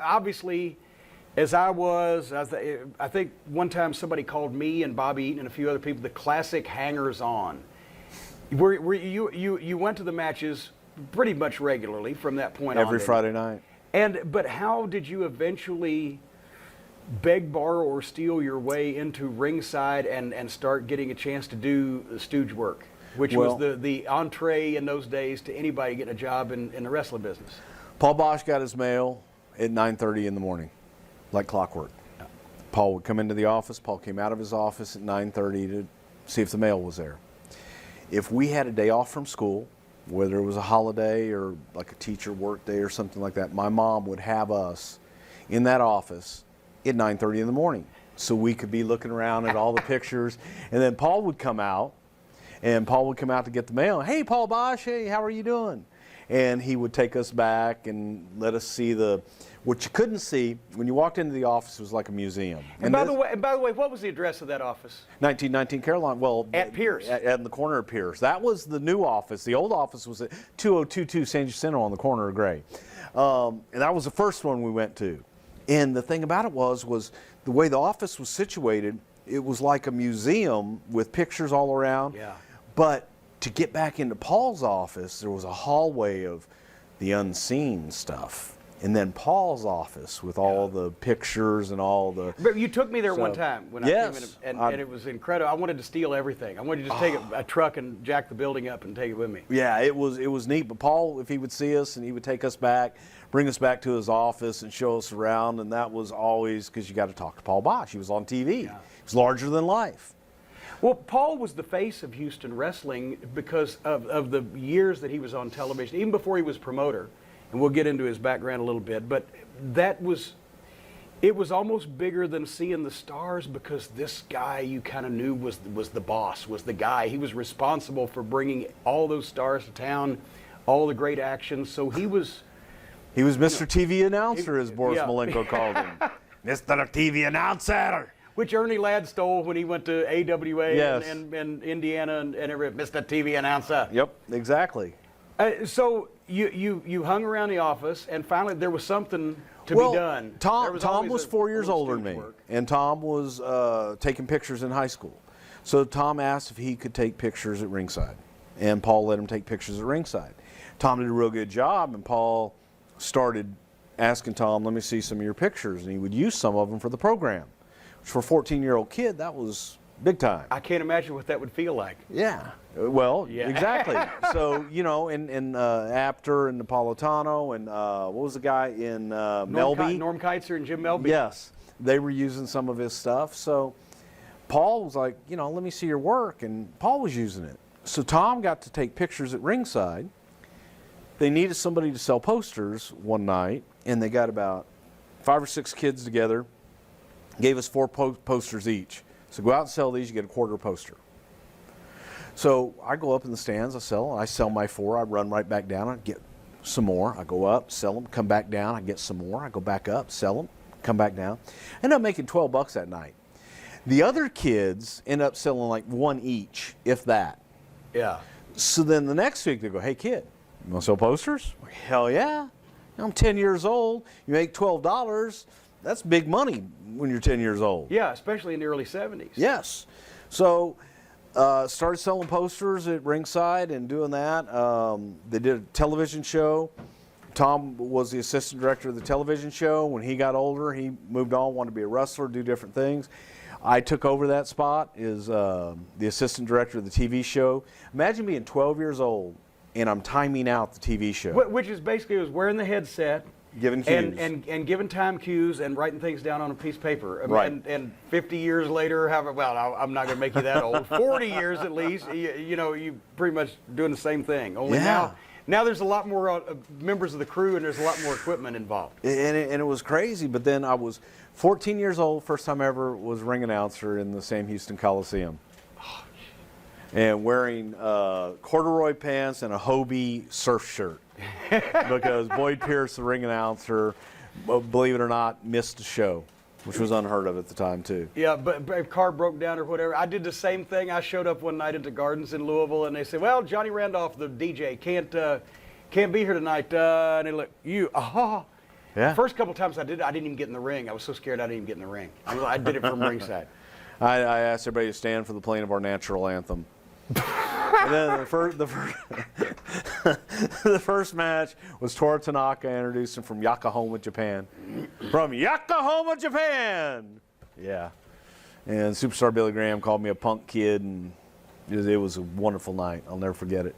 Obviously, as I think one time somebody called me and Bobby Eaton and a few other people the classic hangers-on. You went to the matches pretty much regularly from that point on. Every Friday night. But how did you eventually beg, borrow, or steal your way into ringside and start getting a chance to do the stooge work, which was the entree in those days to anybody getting a job in the wrestling business? Paul Bosch got his mail at 9:30 in the morning, like clockwork. Paul would come into the office. Paul came out of his office at 9:30 to see if the mail was there. If we had a day off from school, whether it was a holiday or like a teacher work day or something like that, my mom would have us in that office at 9:30 in the morning so we could be looking around at all the pictures. And then Paul would come out, to get the mail. Hey, Paul Bosch, hey, how are you doing? And he would take us back and let us see what you couldn't see when you walked into the office. It was like a museum. And by the way, what was the address of that office? 1919 Caroline. Well, at Pierce. At the corner of Pierce. That was the new office. The old office was at 2022 San Jacinto on the corner of Gray. And that was the first one we went to. And the thing about it was the way the office was situated, it was like a museum with pictures all around. Yeah. But to get back into Paul's office, there was a hallway of the unseen stuff. And then Paul's office with all the pictures and all the... But you took me there one time when I came in, and it was incredible. I wanted to steal everything. I wanted to just take a truck and jack the building up and take it with me. Yeah, it was neat. But Paul, if he would see us and he would take us back, bring us back to his office and show us around, and that was always because you got to talk to Paul Bosch. He was on TV. Yeah. He was larger than life. Well, Paul was the face of Houston wrestling because of the years that he was on television, even before he was promoter. And we'll get into his background a little bit, but it was almost bigger than seeing the stars because this guy you kind of knew was the boss, was the guy. He was responsible for bringing all those stars to town, all the great action. So he was Mr. TV announcer, as Boris Malenko called him. Mr. TV announcer. Which Ernie Ladd stole when he went to AWA and Indiana and everything. Mr. TV announcer. Yep, exactly. So you hung around the office, and finally there was something to be done. Tom was 4 years older than me, and Tom was taking pictures in high school. So Tom asked if he could take pictures at ringside, and Paul let him take pictures at ringside. Tom did a real good job, and Paul started asking Tom, let me see some of your pictures, and he would use some of them for the program. Which for a 14-year-old kid, that was big time. I can't imagine what that would feel like. Yeah. Well, exactly. So, in Apter and Napolitano and what was the guy in Melby? Norm Keitzer and Jim Melby. Yes. They were using some of his stuff. So Paul was like, let me see your work. And Paul was using it. So Tom got to take pictures at ringside. They needed somebody to sell posters one night, and they got about 5 or 6 kids together, gave us 4 posters each. So go out and sell these, you get a quarter poster. So I go up in the stands, I sell my 4, I run right back down, I get some more, I go up, sell them, come back down, I get some more, I go back up, sell them, come back down. I end up making $12 that night. The other kids end up selling like 1 each, if that. Yeah. So then the next week they go, hey kid, you want to sell posters? Like, hell yeah. I'm 10 years old, you make $12. That's big money when you're 10 years old. Yeah, especially in the early 70s. Yes. So started selling posters at ringside and doing that. They did a television show. Tom was the assistant director of the television show. When he got older, he moved on, wanted to be a wrestler, do different things. I took over that spot as the assistant director of the TV show. Imagine being 12 years old and I'm timing out the TV show. Which is basically was wearing the headset. Giving cues. And giving time cues and writing things down on a piece of paper. Right. And 50 years later, I'm not going to make you that old. 40 years at least, you pretty much doing the same thing. Only now there's a lot more members of the crew and there's a lot more equipment involved. And it was crazy, but then I was 14 years old, first time I ever was ring announcer in the Sam Houston Coliseum. And wearing corduroy pants and a Hobie surf shirt. Because Boyd Pierce, the ring announcer, believe it or not, missed the show, which was unheard of at the time too. Yeah, but a car broke down or whatever. I did the same thing. I showed up one night at the Gardens in Louisville, and they said, "Well, Johnny Randolph, the DJ, can't be here tonight." And they look, Yeah. The first couple times I did it, I didn't even get in the ring. I was so scared I didn't even get in the ring. I did it from ringside. I asked everybody to stand for the playing of our national anthem. And then the first match was Toru Tanaka introducing from Yokohama, Japan. From Yokohama, Japan! Yeah. And Superstar Billy Graham called me a punk kid, and it was a wonderful night. I'll never forget it.